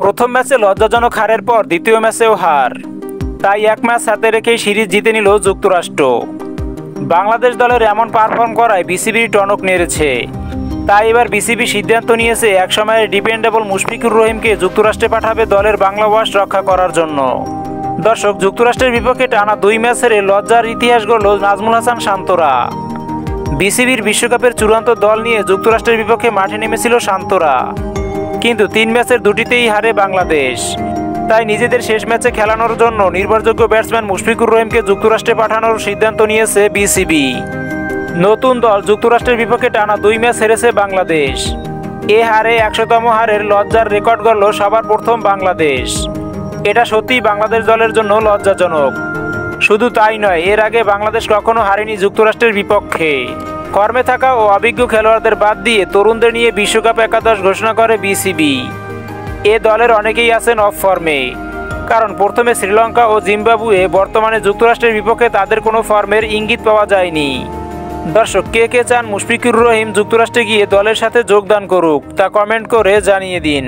প্রথম ম্যাচে লজ্জাজনক হারের পর দ্বিতীয় ম্যাচেও হার, তাই এক ম্যাচ হাতে রেখেই সিরিজ জিতে নিল যুক্তরাষ্ট্র। বাংলাদেশ দলের এমন পারফর্ম করায় বিসিবির টনক নেড়েছে। তাই এবার বিসিবি সিদ্ধান্ত নিয়েছে একসময়ের ডিপেন্ডেবল মুশফিকুর রহিমকে যুক্তরাষ্ট্রে পাঠাবে দলের বাংলা ওয়াশ রক্ষা করার জন্য। দর্শক, যুক্তরাষ্ট্রের বিপক্ষে টানা 2 ম্যাচ হেরে লজ্জার ইতিহাস গড়ল নাজমুল হাসান শান্তরা। বিসিবির বিশ্বকাপের চূড়ান্ত দল নিয়ে যুক্তরাষ্ট্রের বিপক্ষে মাঠে নেমেছিল শান্তরা, কিন্তু 3 ম্যাচের 2টিতেই হারে বাংলাদেশ। তাই নিজেদের শেষ ম্যাচে খেলানোর জন্য নির্ভরযোগ্য ব্যাটসম্যান মুশফিকুর রহিমকে যুক্তরাষ্ট্রে পাঠানোর সিদ্ধান্ত নিয়েছে বিসিবি। নতুন দল যুক্তরাষ্ট্রের বিপক্ষে টানা 2 ম্যাচ হেরেছে বাংলাদেশ। এ হারে 100তম হারের লজ্জার রেকর্ড গড়ল সবার প্রথম বাংলাদেশ। এটা সত্যিই বাংলাদেশ দলের জন্য লজ্জাজনক। শুধু তাই নয়, এর আগে বাংলাদেশ কখনো হারেনি যুক্তরাষ্ট্রের বিপক্ষে। ফর্মে থাকা ও অভিজ্ঞ খেলোয়াড়দের বাদ দিয়ে তরুণদের নিয়ে বিশ্বকাপ একাদশ ঘোষণা করে বিসিবি। এ দলের অনেকেই আছেন অফ ফর্মে, কারণ প্রথমে শ্রীলঙ্কা ও জিম্বাবুয়ে, বর্তমানে যুক্তরাষ্ট্রের বিপক্ষে তাদের কোনো ফর্মের ইঙ্গিত পাওয়া যায়নি। দর্শক, কে কে চান মুশফিকুর রহিম যুক্তরাষ্ট্রে গিয়ে দলের সাথে যোগদান করুক তা কমেন্ট করে জানিয়ে দিন।